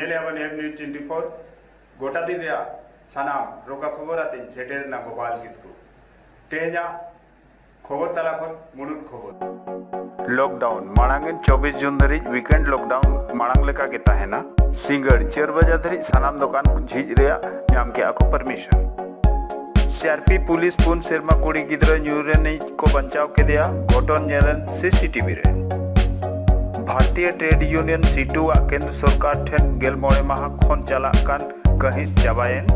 नेलेबन M news 24 गोटा दिन सानाम रोका खबर आते सेटेरना गोपाल किसको तेजा खबर तला मुनुट खबर लॉकडाउन मांगन 24 जून धरी वीकेंड लॉकडाउन मांग लेका के तहना सिंगड़ 4 बजे धरी सानाम दुकान झीज रेया नाम के आको परमिशन सीआरपी पुलिस पुन सेरमा कुड़ी गिद्रा न्यूरे नहीं को बचाव के दिया घटन जेलन सीसीटीवी रे भारतीय ट्रेड यूनियन सीटू केंद्र सरकार ठेन गेल मोड़े माह खन चला कान कहिस चाबायन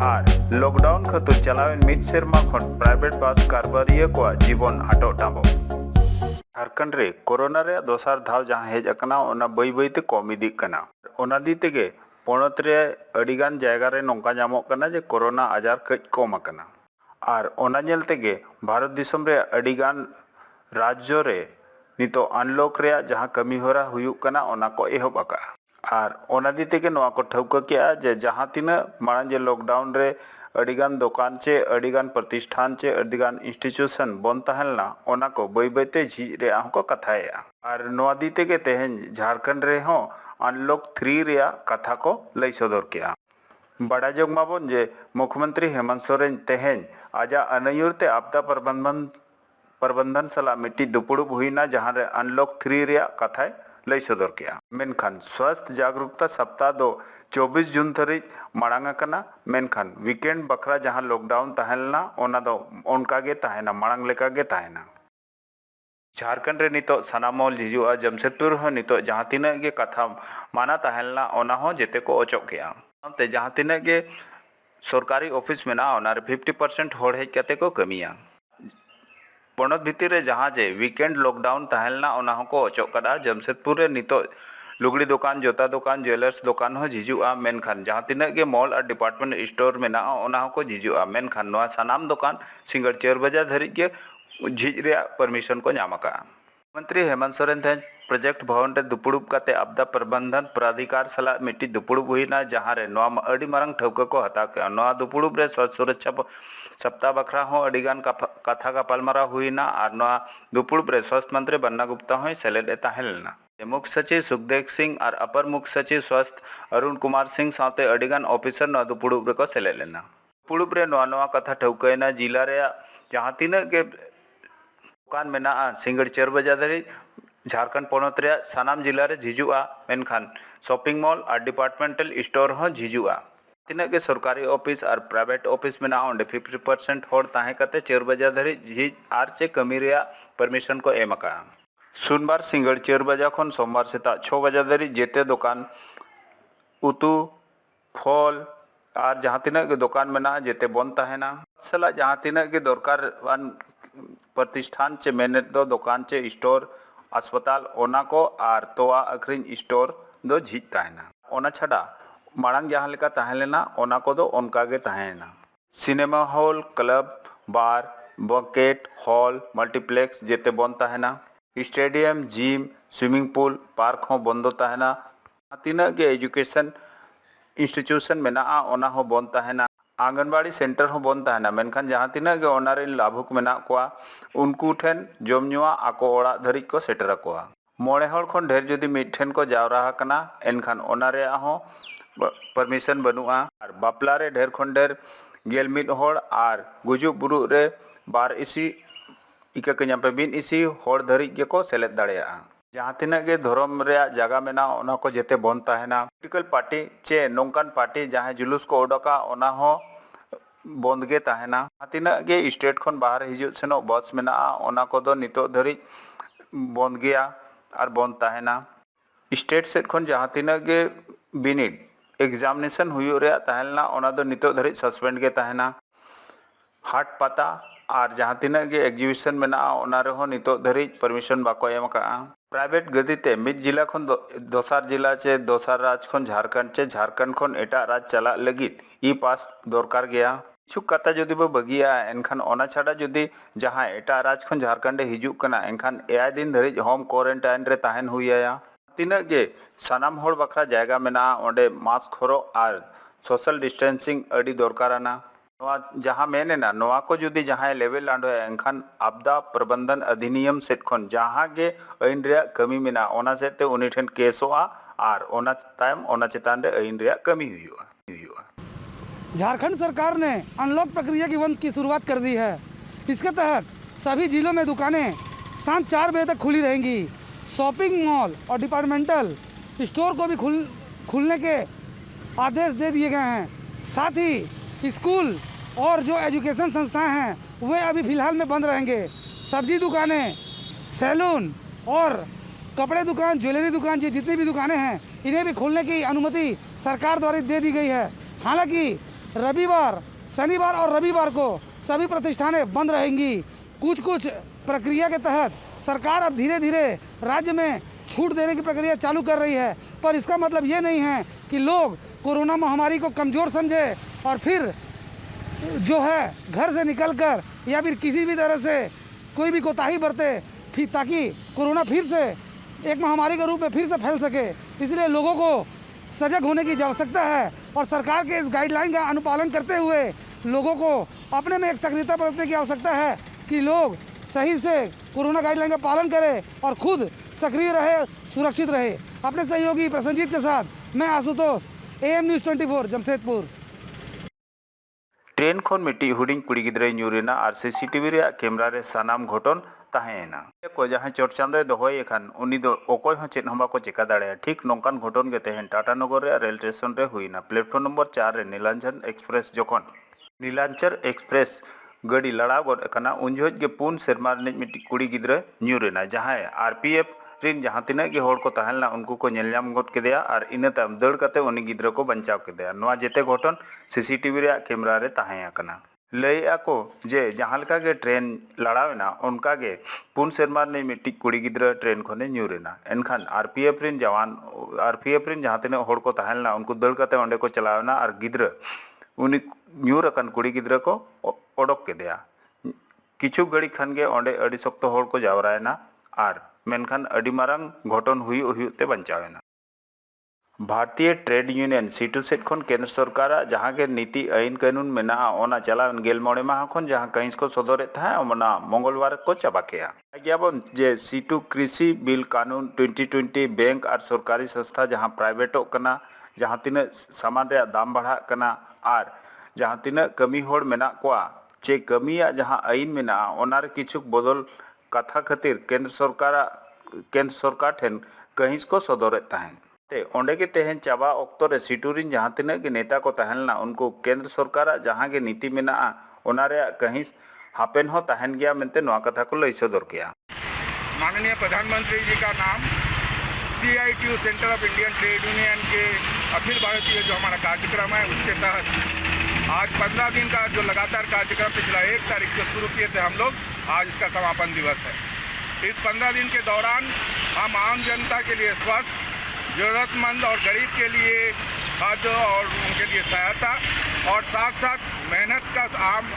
और लॉकडाउन खतु चलावेन मिड सेरमा खन प्राइवेट बस कारबारिया को जीवन आटो टाबो झारखंड रे कोरोना रे दोसार धाव जहां हेज अकना ओना बई बई ते कम इदी कना ओना दी तेगे पोनत रे अडिगान जायगा रे नोंका जामो कना जे कोरोना आजार कज कम अकना और ओना नेल तेगे भारत दिसम रे अडिगान राज्य रे नितो अनलॉक रे जहां कमी होरा हुयुक कना ओना को एहब अका और ओना दी तेगे नोआ को ठौका किया जे जहां तिना माण जे लॉकडाउन रे अडिगान दुकान चे अडिगान प्रतिष्ठान चे अडिगान इंस्टीट्यूशन बंद तहलना ओना को बई बईते झीज रे को कथाया और नोआ दी तेगे तेहन झारखंड रे हो अनलॉक 3 रे कथा को लई सदर किया बड़ा जोग माबन जे मुख्यमंत्री हेमंत सोरेन तेहन आजा अनयुर ते आपदा प्रबंधन सला मिट्टी दुपुड़ुब हुईना जहां रे अनलॉक 3 रे कथा लई सदर किया मेनखान स्वास्थ्य जागरूकता सप्ताह दो 24 जून धरी मांगा कना मेनखान वीकेंड बखरा जहां लॉकडाउन तहलना ओना दो ओनका गे तहना मांग लेका गे तहना झारखंड रे नितो सनामोल हिजुआ जमशेदपुर हो नितो जहां तिना गे कथा माना तहलना ओना हो जेते को ओचोक किया ते जहां तिना गे सरकारी ऑफिस में ना ओना रे 50% होड़ हेज कते को कमिया पणत भितर रे जहां जे वीकेंड लॉकडाउन तहलना ओना हो को ओचोक कदा जमशेदपुर रे नितो लुगड़ी दुकान जोता दुकान ज्वेलर्स दुकान हो झिजुआ मेनखान जहां तिना गे मॉल और डिपार्टमेंट स्टोर में ना ओना हो को झिजुआ मेनखान नोआ सनाम दुकान सिंगड़ 4 बजे धरी के झीज रे परमिशन को नामका मंत्री हेमंत सोरेन थे प्रोजेक्ट भवन रे दुपुड़ुब काते आपदा प्रबंधन प्राधिकार सला मिट्टी दुपुड़ुब हुईना जहां रे नोआ अडी मारंग ठौका को हता के नोआ दुपुड़ुब रे सुरक्षा सप्ताह बखरा हो अडिगान कथा का पालमारा हुईना और नोआ दुपुड़ुब रे स्वास्थ्य मंत्री बन्ना गुप्ता हो सेलेद ताहेलना मुख्य सचिव सुखदेव सिंह और अपर मुख्य सचिव स्वास्थ्य अरुण कुमार सिंह साथे अडिगान ऑफिसर नोआ दुपुड़ुब रे को सेलेद लेना दुपुड़ुब रे नोआ कथा ठौकायना जिला रे जहां तीना के दुकान मेना सिंगड़ 4 बजे धरी झारखंड पनत रे सानाम जिला रे झिजुआ मेनखान शॉपिंग मॉल और डिपार्टमेंटल स्टोर हो झिजुआ तीना के सरकारी ऑफिस और प्राइवेट ऑफिस में ना ओंडे 50% होड़ ताहे कते 4 बजे धरी झिज आर चे कमी रे परमिशन को एमका सोमवार सिंगड़ 4 बजे खन सोमवार सेता 6 बजे धरी जेते दुकान उतु फल और जहां तीना के दुकान में ना जेते बंद ताहेना सला जहां तीना के दरकार प्रतिष्ठान चे मेने दो दुकान चे स्टोर अस्पताल ओना को और तोआ अखरिन स्टोर दो झीज ताहेना ओना छड़ा मांग जहां लेका ताहेलेना ओना को दो ओनका गे ताहेना cinema hall club bar banquet hall multiplex जेते बंद ताहेना stadium gym swimming pool park हो बंद ताहेना तीना गे एजुकेशन इंस्टीट्यूशन मेना ओना हो बंद ताहेना आंगनबाड़ी सेंटर हो बंद ताहेना मेनखान जहां तीना गे ओना रे लाभुक मेना कोआ उनको ठेन जम नुआ आको ओड़ा धरी को सेटर कोआ मोड़े हड़ खन ढेर जदि मिठेन को जावरा कना एनखान ओना रे हो परमिशन बनुआ और बापला रे ढेर खन ढेर गेल मिड होड़ और गुजुक बुरु रे बार इसी इका के पे बिन इसी होड़ धरी के को सेलेद दाड़ेया जहां तीना गे धर्म रे जगह मेना ओना को जेते बंद ताहेना पॉलिटिकल पार्टी चे नोंकान पार्टी जहां जुलूस को ओडका ओना हो बंद गे ताहेना तीना गे स्टेट खन बाहर हिजु सेनो बस मेना ओना को दो नितो धरी बंद गया और बंद ताहेना स्टेट सेट खन जहां तीना गे बिनिड एग्जामिनेशन हुयो रे ताहेलना ओना दो नितो धरी सस्पेंड गे ताहेना हाट पाता और जहां तीना गे एग्जीबिशन मेना ओना रे हो नितो धरी परमिशन बाको एमका प्राइवेट गतिते मिड जिला खन दोसार जिला चे दोसार राज खन झारखंड खन एटा राज चला लगित ई पास दरकार गया छुक कथा जदि बो बगिया एनखान ओना छाड़ा जदि जहां एटा राज खन झारखंड हिजुक कना एनखान 8 दिन धरी होम क्वारंटाइन रे ताहेन हुइया तीना गे सनाम होड़ बखरा जायगा मेना ओंडे मास्क होरो और सोशल डिस्टेंसिंग अडी दरकाराना जहां मेने ना नोआ को जुदी जहां लेवल लांडो एनखान आपदा प्रबंधन अधिनियम सेट खन जहां गे आइन रे कमी मेना ओना सेते उनी ठेन केसोआ और ओना तायम ओना चेतान रे आईन रे कमी हुआ। झारखंड सरकार ने अनलॉक प्रक्रिया की वंश की शुरुआत कर दी है। इसके तहत सभी जिलों में दुकानें शाम 4 बजे तक खुली रहेंगी। शॉपिंग मॉल और डिपार्टमेंटल स्टोर को भी खुलने के आदेश दे दिए गए हैं। साथ ही स्कूल और जो एजुकेशन संस्थाएं हैं वे अभी फ़िलहाल में बंद रहेंगे। सब्जी दुकानें, सैलून और कपड़े दुकान, ज्वेलरी दुकान, ये जितनी भी दुकानें हैं इन्हें भी खोलने की अनुमति सरकार द्वारा दे दी गई है। हालांकि रविवार, शनिवार और रविवार को सभी प्रतिष्ठानें बंद रहेंगी। कुछ प्रक्रिया के तहत सरकार अब धीरे धीरे राज्य में छूट देने की प्रक्रिया चालू कर रही है, पर इसका मतलब ये नहीं है कि लोग कोरोना महामारी को कमज़ोर समझे और फिर जो है घर से निकलकर या फिर किसी भी तरह से कोई भी कोताही बरते फिर, ताकि कोरोना फिर से एक महामारी के रूप में फिर से फैल सके। इसलिए लोगों को सजग होने की आवश्यकता है और सरकार के इस गाइडलाइन का अनुपालन करते हुए लोगों को अपने में एक सक्रियता बरतने की आवश्यकता है कि लोग सही से कोरोना गाइडलाइन का पालन करें और खुद सक्रिय रहे, सुरक्षित रहे। अपने सहयोगी प्रसन्नजीत के साथ मैं Ashutosh, AM news 24 Jamshedpur. Train खन मिट्टी हुडिंग कुड़ी गिद्रे न्यूरेना और CCTV रे कैमरा रे सानाम घटन ताहेना को जहां चोट चांदे दोहय खान उनी दो ओकोय हो चेत हंबा को चिका दाड़े ठीक नोंकान घटन गे तेहन टाटा नगर रे रेल स्टेशन रे हुईना। प्लेटफॉर्म नंबर 4 रे नीलांचल एक्सप्रेस जखन नीलांचल एक्सप्रेस गाड़ी लड़ा गड कना उन जोज गे पुन सेरमा ने मिट्टी कुड़ी गिद्रे न्यूरेना जहां RPF रिन जहां तिना गे होड़ को तहलना उनको को नेलनाम गड केदेया और इना ताम दड़ कते उनी गिद्रे को बचाव केदेया। नोआ जेते घटन CCTV रे कैमरा रे ताहेया कना। लैया को जे जहां लका गे ट्रेन लड़ावेना उनका गे पुन सेरमा ने मिट्टी कुड़ी गिद्रे ट्रेन खने न्यूरेना। एनखान RPF रिन जवान RPF रिन जहां तिना होड़ को तहलना उनको दड़ कते ओंडे को चलावेना और गिद्रे उनी न्यूर अकन कुड़ी गिद्रे को ओडक केदेया। किछु घड़ी खान गे ओंडे अडी सख्त होड़ को जावरायना और मेनखान अडी मारंग घटन हुयुते बचावेना। भारतीय ट्रेड यूनियन सीटू सेट खन केंद्र सरकार जहां के नीति आईन कानून मेना ओना चलावन गेल मोड़े माह खन जहां कहीं को सदर था मंगलवार को चाबा किया गयाबन जे सीटू कृषि बिल कानून 2020 बैंक और सरकारी संस्था जहां प्राइवेटो कना जहां तीन सामान रे दाम बढ़ा कना और जहां तीन कमी होड़ मेना कोआ चे कमिया जहां आईन मेना ओनार किछु बदल कथा खातिर केंद्र सरकार ठेन कहीं को सदर ताहें ते ओंडे के तेहन चाबा ऑक्टो रे सीटूरिन जहां तिना के नेता को तहलना उनको केंद्र सरकार जहां के नीति मेना ओनारे कहीं हापेन हो तहन गया मेनते नोआ कथा को लई सदर किया। माननीय प्रधानमंत्री जी का नाम CITU centre of Indian trade union के अखिल भारतीय जो हमारा कार्यक्रम है उसके तहत आज 15 दिन का जो लगातार कार्यक्रम पिछला 1 तारीख से शुरू किए थे हम लोग, आज इसका समापन दिवस है। इस 15 दिन के दौरान हम आम जनता के लिए स्वस्थ, जरूरतमंद और गरीब के लिए खाद्य और उनके लिए सहायता और साथ साथ मेहनत का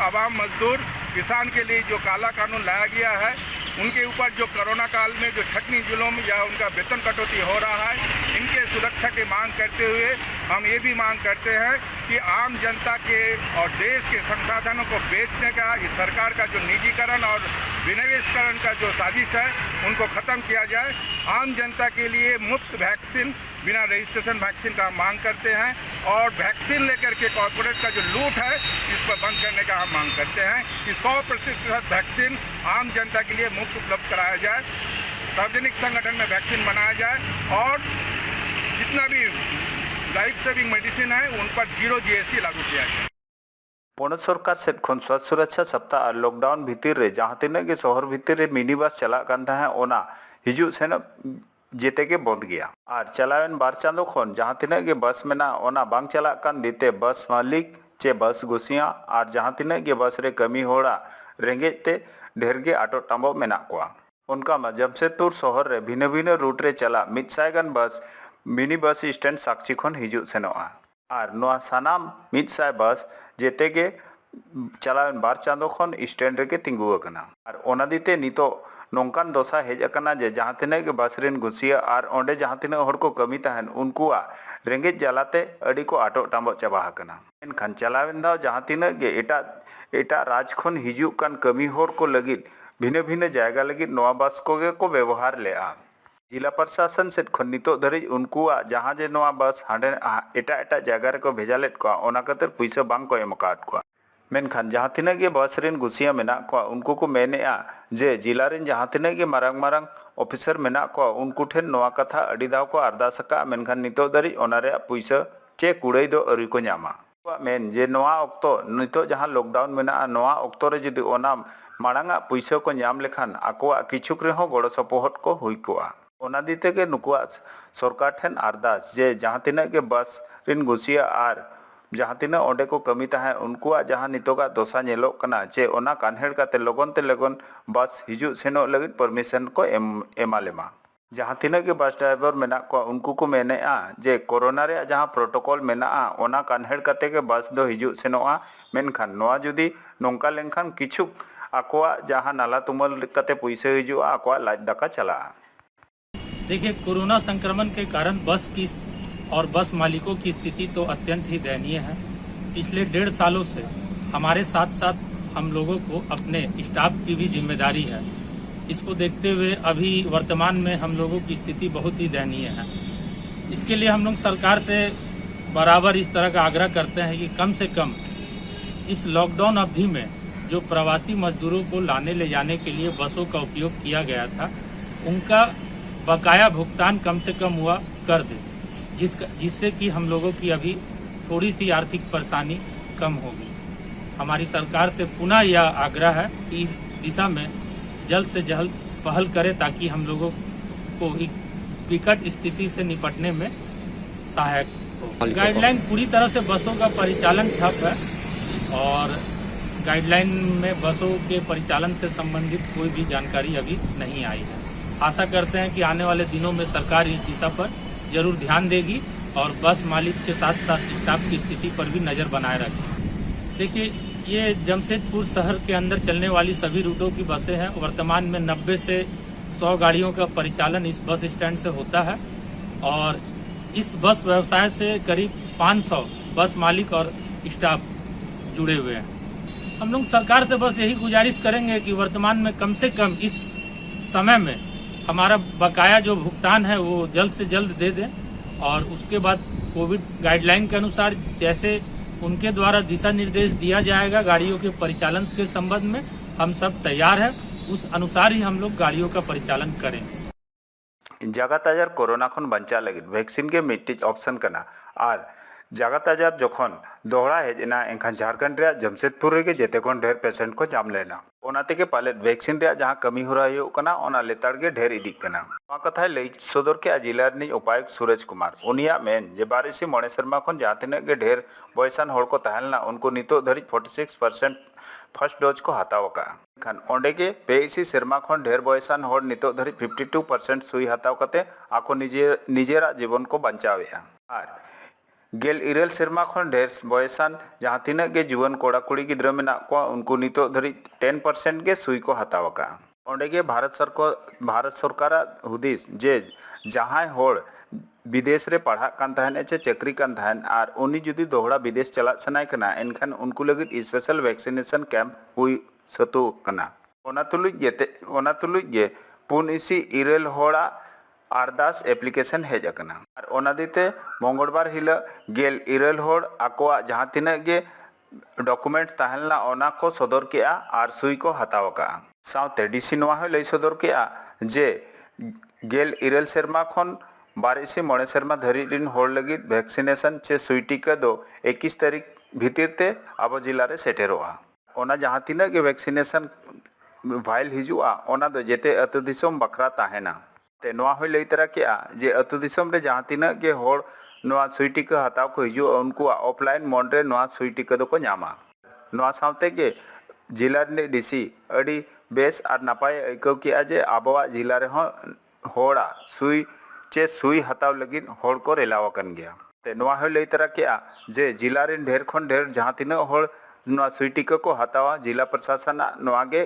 आवाम मजदूर किसान के लिए जो काला कानून लाया गया है उनके ऊपर जो कोरोना काल में जो छटनी जुल्म या उनका वेतन कटौती हो रहा है, इनके सुरक्षा की मांग करते हुए हम ये भी मांग करते हैं कि आम जनता के और देश के संसाधनों को बेचने का इस सरकार का जो निजीकरण और विनिवेशकरण का जो साजिश है उनको ख़त्म किया जाए। आम जनता के लिए मुफ्त वैक्सीन बिना रजिस्ट्रेशन वैक्सीन का हम मांग करते हैं और वैक्सीन लेकर के कॉर्पोरेट का जो लूट है इस पर बंद करने का हम मांग करते हैं कि 100% वैक्सीन आम जनता के लिए मुफ्त उपलब्ध कराया जाए, सार्वजनिक संगठन में वैक्सीन बनाया जाए और जितना भी लाइफ सेविंग मेडिसिन है उन पर 0 GST लागू किया जाए। पोनत सरकार सेट खन स्वास्थ्य सुरक्षा सप्ताह और लॉकडाउन भीतर रे जहां तिना के शहर भीतर रे मिनी बस चला कान था ओना हिजु सेन जेते के बंद गया और चलावन 12 चांदो खन जहां तिना के बस मेना ओना बांग चला कान देते बस मालिक चे बस गुसिया और जहां तिना के बस रे कमी होड़ा रेंगेते ढेर गे आटो टांबो मेना कोआ उनका जमशेदपुर शहर रे भिन्न भिन्न रूट रे चला 100 गान बस मिनी बस स्टैंड साक्षी खन हिजु सेनोआ और नोआ सानाम 100 बस जेते के चलावन 12 चांदो खन स्टैंड रे के तिंगु अकना और ओना दीते नितो नौकान दशा हेज अकना जे जहां तिना के बस रेन गुसिया और ओंडे जहां तिना हर को कमी तहन उनकुआ रेंगेज जलाते अड़ी को आटो टांबो चाबा हकना एनखान चलावेन दाव जहां तिना के एटा राज खन हिजु कान कमी हर को लगित भिन्न भिन्न जायगा लगित नोआ बस को व्यवहार लेआ जिला प्रशासन सेट खन नितो धरिज उनकुआ जहां जे नोआ बस हांडे एटा एटा जगह रे को भेजा लेत को ओना खातिर पैसा बांग को एमकात को मेनखान जहां तिना गे बस रेन गुसिया मेना को उनको को मेनेआ जे जिला रेन जहां तिना गे मारंग मारंग ऑफिसर मेना को उनको ठेन नोआ कथा अडी दाव को अरदास का मेनखान नितो धरिज ओना रे पैसा चे कुड़ाई दो अरी को न्यामा मेन जे नोआ ऑक्तो नितो जहां लॉकडाउन मेना नोआ ऑक्तो रे जदि ओना मारंगा पैसा को न्याम लेखान आकोआ किछुक रे हो गड़ो सपोहट को हुई कोआ ओना दीते के नुकुआ सरकार ठेन अरदास जे जहां तिना गे बस रिन गुसिया आर जहां तिना ओंडे को कमी ताहे उनकुआ जहां नितोगा दोसा नेलो कना चे ओना कान्हेड़ काते लगन ते लगन बस हिजु सेनो लगित परमिशन को एमालेमा जहां तिना गे बस ड्राइवर मेना को उनको को मेनेआ जे कोरोना रे जहां प्रोटोकॉल मेना ओना कान्हेड़ काते के बस दो हिजु सेनोआ मेनखान नोआ जुदी नोंका लेनखान किछु आकोआ जहां नाला तुमल काते पैसा हिजुआ आकोआ लाज दाका चला। देखिए, कोरोना संक्रमण के कारण बस की और बस मालिकों की स्थिति तो अत्यंत ही दयनीय है। पिछले 1.5 सालों से हमारे साथ साथ हम लोगों को अपने स्टाफ की भी जिम्मेदारी है। इसको देखते हुए अभी वर्तमान में हम लोगों की स्थिति बहुत ही दयनीय है। इसके लिए हम लोग सरकार से बराबर इस तरह का आग्रह करते हैं कि कम से कम इस लॉकडाउन अवधि में जो प्रवासी मजदूरों को लाने ले जाने के लिए बसों का उपयोग किया गया था, उनका बकाया भुगतान कम से कम हुआ कर दे, जिससे कि हम लोगों की अभी थोड़ी सी आर्थिक परेशानी कम होगी। हमारी सरकार से पुनः यह आग्रह है कि इस दिशा में जल्द से जल्द पहल करे ताकि हम लोगों को एक विकट स्थिति से निपटने में सहायक हो। गाइडलाइन पूरी तरह से बसों का परिचालन ठप है और गाइडलाइन में बसों के परिचालन से संबंधित कोई भी जानकारी अभी नहीं आई है। आशा करते हैं कि आने वाले दिनों में सरकार इस दिशा पर जरूर ध्यान देगी और बस मालिक के साथ साथ स्टाफ की स्थिति पर भी नज़र बनाए रखेगी। देखिए, ये जमशेदपुर शहर के अंदर चलने वाली सभी रूटों की बसें हैं। वर्तमान में 90 से 100 गाड़ियों का परिचालन इस बस स्टैंड से होता है और इस बस व्यवसाय से करीब 500 बस मालिक और स्टाफ जुड़े हुए हैं। हम लोग सरकार से बस यही गुजारिश करेंगे कि वर्तमान में कम से कम इस समय में हमारा बकाया जो भुगतान है वो जल्द से जल्द दे दें और उसके बाद कोविड गाइडलाइन के अनुसार जैसे उनके द्वारा दिशा निर्देश दिया जाएगा गाड़ियों के परिचालन के संबंध में, हम सब तैयार हैं। उस अनुसार ही हम लोग गाड़ियों का परिचालन करें। जगत आजार कोरोना खन बंचा लगित वैक्सीन के मिट्टिज ऑप्शन कना और जगत आजार जखन दोहरा हेजना एनखान झारखंड रे जमशेदपुर रे जेते कोन ढेर पेशेंट को जाम लेना ओनाते के पाले वैक्सीन रे जहां कमी होरा हुयो कना ओना लेतार के ढेर इदिक कना। वा कथा लई सदर के जिला नि उपायुक्त सुरेश कुमार उनिया मेन जे 12 मोणे शर्मा खन जहां तिना के ढेर बयसान होड़ को तहलना उनको नितो धरि 46% फर्स्ट डोज को हताव का खान ओंडे के 22 शर्मा खन ढेर बयसान होड़ नितो धरि 52% सुई हताव कते आको निजेरा जीवन को बंचावेया और गेल इरेल शर्मा खन ढेर बयसान जहां तिना के जीवन कोड़ा कुड़ी गिद्रा मेना को उनको नितो धरि 10% के सुई को हताव का ओंडे के भारत सरकार हुदिस जे जहां होड़ विदेश रे पढ़ा कान तहन चे चक्री कान तहन और उनी जुदी दोहरा विदेश चला सनाय कना एनखान उनको लगित स्पेशल वैक्सीनेशन कैंप हुई सतु कना ओना तुलुज जे 4 होड़ा अरदास एप्लीकेशन हेज अकना और ओना दीते मंगलवार हिला गेल 4 होड़ आकोआ जहां तिना गे डॉक्यूमेंट तहलना ओना को सदर केआ और सुई को हताव का साउते डीसी नोआ हो लई सदर केआ जे गेल 4 शर्मा खन 12 मोणे शर्मा धरी दिन होड़ लगी वैक्सीनेशन चे सुई टीका दो 21 तारीख भीतर ते अब जिला रे सेटेरोआ ओना जहां तिना गे वैक्सीनेशन वाइल हिजुआ ओना दो जेते अतु दिसम बकरा ताहेना ते नोआ हो लई तरा केआ जे अतु दिसम रे जहां तिना गे होड़ नोआ सुई टीका हताव को हिजु उनको ऑफलाइन मोड रे नोआ सुई टीका दो को न्यामा नोआ सावते के जिला रे डीसी अडी बेस और नापाय आइको केआ जे आबवा जिला रे होड़ा सुई हताव लगी होड़ को रेलाव कन गया ते नोआ हो लई तरा केआ जे जिला रे ढेर खन ढेर जहां तिना होड़ नोआ सुई टीका को हतावा जिला प्रशासन नोआ गे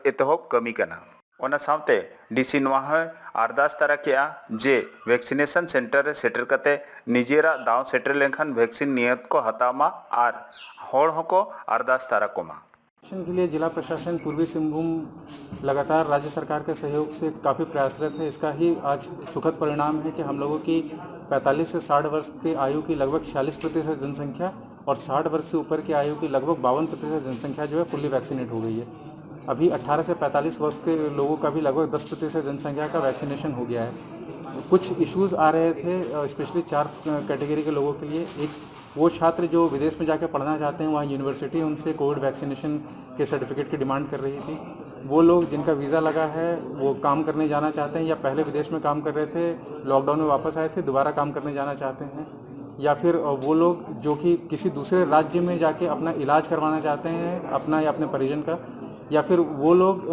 एतहब कमी कना ओना सावते डीसी नोआ हो अरदास तारा केआ जे वैक्सीनेशन सेंटर रे सेटर कते निजेरा दाव सेटर लेखान वैक्सीन नियत को हतामा और होड़ होको अरदास तारा कोमा। के लिए जिला प्रशासन पूर्वी सिंहभूम लगातार राज्य सरकार के सहयोग से काफ़ी प्रयासरत है। इसका ही आज सुखद परिणाम है कि हम लोगों की 45 से 60 वर्ष की आयु की लगभग 46% जनसंख्या और 60 वर्ष से ऊपर की आयु की लगभग 52% जनसंख्या जो है फुल्ली वैक्सीनेट हो गई है। अभी 18 से 45 वर्ष के लोगों का भी लगभग 10% जनसंख्या का वैक्सीनेशन हो गया है। कुछ इश्यूज़ आ रहे थे स्पेशली 4 कैटेगरी के लोगों के लिए। एक वो छात्र जो विदेश में जाकर पढ़ना चाहते हैं, वहाँ यूनिवर्सिटी उनसे कोविड वैक्सीनेशन के सर्टिफिकेट की डिमांड कर रही थी। वो लोग जिनका वीज़ा लगा है, वो काम करने जाना चाहते हैं या पहले विदेश में काम कर रहे थे, लॉकडाउन में वापस आए थे, दोबारा काम करने जाना चाहते हैं, या फिर वो लोग जो कि किसी दूसरे राज्य में जाके अपना इलाज करवाना चाहते हैं अपना या अपने परिजन का, या फिर वो लोग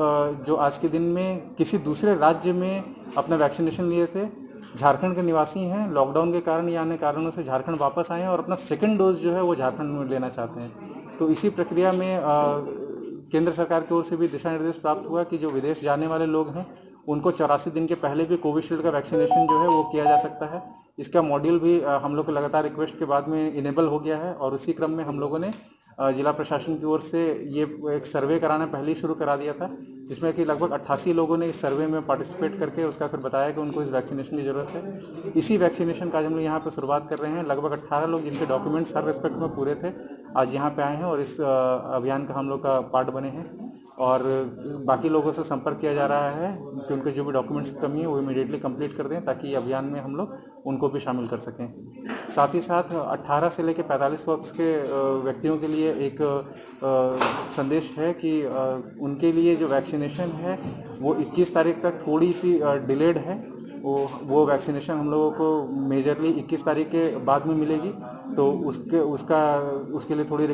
जो आज के दिन में किसी दूसरे राज्य में अपना वैक्सीनेशन लिए थे, झारखंड के निवासी हैं, लॉकडाउन के कारण या अन्य कारणों से झारखंड वापस आए हैं और अपना सेकंड डोज जो है वो झारखंड में लेना चाहते हैं। तो इसी प्रक्रिया में केंद्र सरकार की ओर से भी दिशा निर्देश प्राप्त हुआ कि जो विदेश जाने वाले लोग हैं उनको 84 दिन के पहले भी कोविशील्ड का वैक्सीनेशन जो है वो किया जा सकता है। इसका मॉड्यूल भी हम लोग के लगातार रिक्वेस्ट के बाद में इनेबल हो गया है और उसी क्रम में हम लोगों ने जिला प्रशासन की ओर से ये एक सर्वे कराना पहले ही शुरू करा दिया था, जिसमें कि लगभग 88 लोगों ने इस सर्वे में पार्टिसिपेट करके उसका फिर बताया कि उनको इस वैक्सीनेशन की ज़रूरत है। इसी वैक्सीनेशन का हम लोग यहाँ पर शुरुआत कर रहे हैं। लगभग 18 लोग जिनके डॉक्यूमेंट्स हर रेस्पेक्ट में पूरे थे आज यहाँ पे आए हैं और इस अभियान का हम लोग का पार्ट बने हैं और बाकी लोगों से संपर्क किया जा रहा है कि उनके जो भी डॉक्यूमेंट्स की कमी है वो इमीडिएटली कंप्लीट कर दें ताकि अभियान में हम लोग उनको भी शामिल कर सकें। साथ ही साथ 18 से लेकर 45 वर्ष के व्यक्तियों के लिए एक संदेश है कि उनके लिए जो वैक्सीनेशन है वो 21 तारीख तक थोड़ी सी डिलेड है। वो वैक्सीनेशन हम लोगों को मेजरली 21 तारीख के बाद में मिलेगी, तो उसके लिए थोड़ी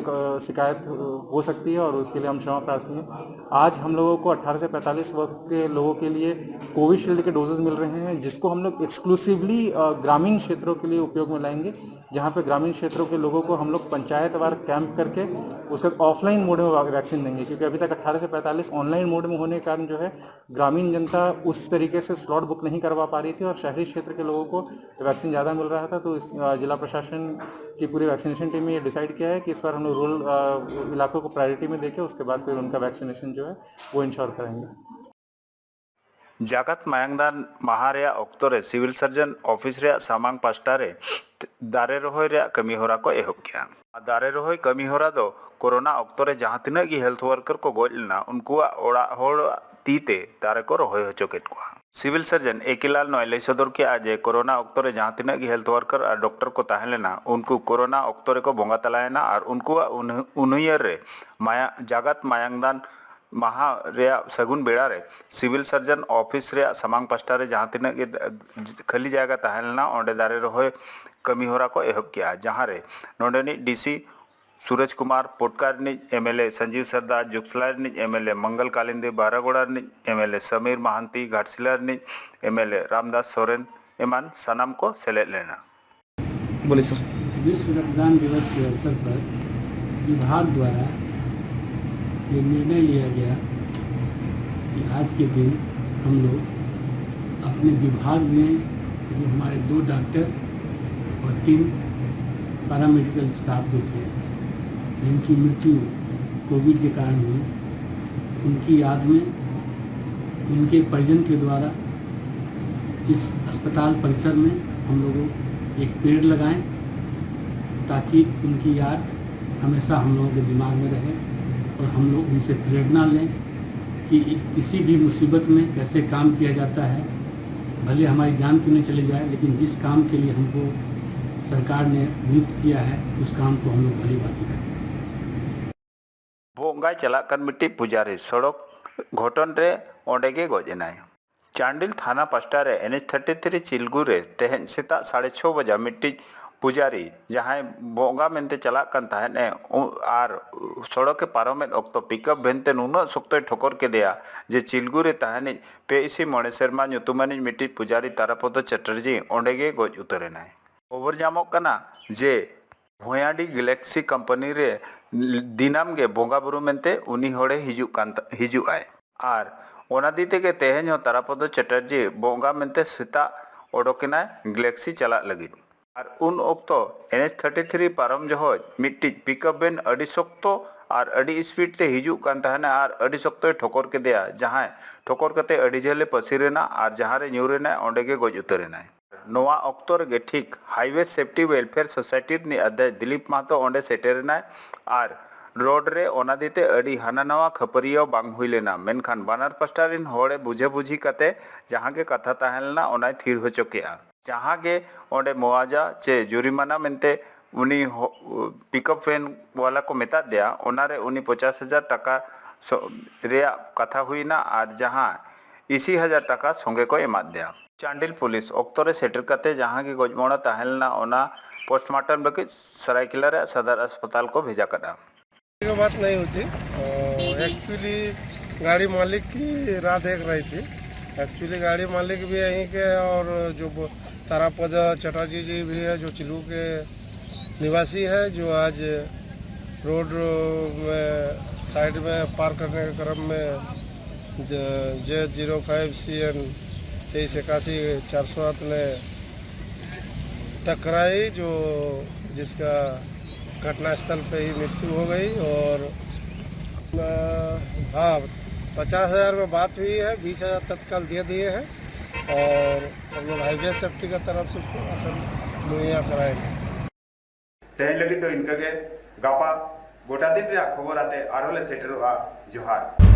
शिकायत हो सकती है और उसके लिए हम क्षमा प्रार्थी हैं। आज हम लोगों को 18 से 45 वर्ष के लोगों के लिए कोविशील्ड के डोजेज मिल रहे हैं, जिसको हम लोग एक्सक्लूसिवली ग्रामीण क्षेत्रों के लिए उपयोग में लाएंगे, जहाँ पे ग्रामीण क्षेत्रों के लोगों को हम लोग पंचायतवार कैंप करके उसका ऑफलाइन मोड में वैक्सीन देंगे, क्योंकि अभी तक 18 से 45 ऑनलाइन मोड में होने के कारण जो है ग्रामीण जनता उस तरीके से स्लॉट बुक नहीं करवा पा रही थी और शहरी क्षेत्र के लोगों को वैक्सीन ज़्यादा मिल रहा था। तो इस जिला प्रशासन की पूरी वैक्सीनेशन टीम ने ये डिसाइड किया है कि इस बार हम लोग रूरल इलाकों को प्रायोरिटी में देके उसके बाद फिर उनका वैक्सीनेशन जो है वो इंश्योर करेंगे। जागत मायांगदान माहा रे ऑक्टो रे सिविल सर्जन ऑफिस रे सामांग पास्टा रे दारे रोहय रे कमी होरा को एहब किया। दारे रोहय कमी होरा दो कोरोना ऑक्टो रे जहां तिना की हेल्थ वर्कर को गोज लेना उनको ओड़ा होड़ तीते दारे को रोहय होचो केट को। सिविल सर्जन एकिलाल नॉय लई सदर के आज कोरोना ऑक्टो रे जहां तिना की हेल्थ वर्कर और डॉक्टर को ताहें लेना उनको कोरोना ऑक्टो रे को बोंगा तलायना और उनको उन्हैयर रे माया जागत मायांगदान माहा रे सगुन बेड़ा रे सिविल सर्जन ऑफिस रे सामांग पास्टा रे जहां तिना के खाली जायगा ताहें लेना ओंडे दारे रोहय कमी होरा को एहब किया, जहां रे नोडेनी DC Suraj Kumar पोटकार MLA Sanjeev Sardar जुगसला MLA मंगल कालिंदी बारागोड़ा एमएलए समीर महांती घाटशिला एमएलए रामदास सोरेन एमान सनाम को सेलेक्ट लेना। बोले सर। विश्व रक्तदान दिवस के अवसर पर विभाग द्वारा ये निर्णय लिया गया कि आज के दिन हम लोग अपने विभाग में जो हमारे 2 डॉक्टर और 3 पैरामेडिकल स्टाफ जो थे जिनकी मृत्यु कोविड के कारण हुई, उनकी याद में उनके परिजन के द्वारा इस अस्पताल परिसर में हम लोग एक पेड़ लगाएं ताकि उनकी याद हमेशा हम लोगों के दिमाग में रहे और हम लोग उनसे प्रेरणा लें कि किसी भी मुसीबत में कैसे काम किया जाता है। भले हमारी जान क्यों नहीं चली जाए, लेकिन जिस काम के लिए हमको सरकार ने नियुक्त किया है उस काम को हम लोग भली भांति करें। बोंगाई चलाकन मिट्टी पुजारी सड़क घटन रे ओंडे के गोजनाय। चांडिल थाना पास्टा रे NH33 चिलगू रे तेहन सेता 6:30 बजे मिट्टी पुजारी जहां बोंगा मेनते चलाकन ताहेने और सड़क के पारोमेन ऑक्टो पिकअप भेनते नुना सख्त ठोकर के दिया जे चिलगू रे ताहेने पेइसी मणे शर्मा ᱧᱩᱛᱩᱢᱟᱱᱤ मिट्टी पुजारी तारापद चटर्जी ओंडे के गोज उतरेनाय। खबर जामोग कना जे भोयाडी गैलेक्सी कंपनी रे दिनाम गे बोंगा बुरु मेनते उनी होड़े हिजुआय और ओना दी तेगे तेहेन हो तारापद चटर्जी बोंगा मेनते सीता ओडोकेनाय गैलेक्सी चला लगी और उन ऑक्तो NH33 पारम जहज मिट्टी पिकअप बेन अड़ी शक्तो और अड़ी स्पीड ते हिजुक कान तहना और अड़ी शक्तोय ठोकर केदेया जहां ठोकर कते अड़ी झेले पसिरेना और जहां रे न्यूरेना ओंडे गे गज उतरेना नोआ अक्तो रे ठीक हाईवे सेफ्टी वेलफेयर सोसाइटी नि अध्यक्ष दिलीप महतो ओंडे सेटेरेना और रोड रे ओना दिते अड़ी हाना नवा खपरियो बांग हुई लेना मेनखान बानर पास्टा रिन होड़े बुझे बुझी कते जहां के कथा तहलना ओना थीर हो चुकेया जहां के ओंडे मुआवजा चे जुर्माना मेनते उनी पिकअप वैन वाला को मेता दिया ओनारे उनी 50,000 टाका रेया कथा हुईना और जहां 80,000 टाका संगे को एमा दिया चांडिल पुलिस ऑक्टोरे सेटर कते जहां के गजमोड़ा तहलना ओना पोस्टमार्टम बके सरायकेला रे सदर अस्पताल को भेजा करा की बात नहीं होती एक्चुअली गाड़ी मालिक की राह देख रही थी। एक्चुअली गाड़ी मालिक भी यहीं के और जो तारापद चटर्जी जी भी है जो चिलू के निवासी है जो आज रोड में साइड में पार करने के क्रम में J05 CN 2381 ने टकराई जो जिसका घटनास्थल पे ही मृत्यु हो गई और हाँ 50,000 में बात हुई है 20,000 तत्काल दे दिए हैं और हम लोग हाईवे सेफ्टी का तरफ से उसको असल मुहैया कराएंगे तेज लगी तो इनका के गापा गोटा दिन रे खबर आते आरोले सेटर जोहार।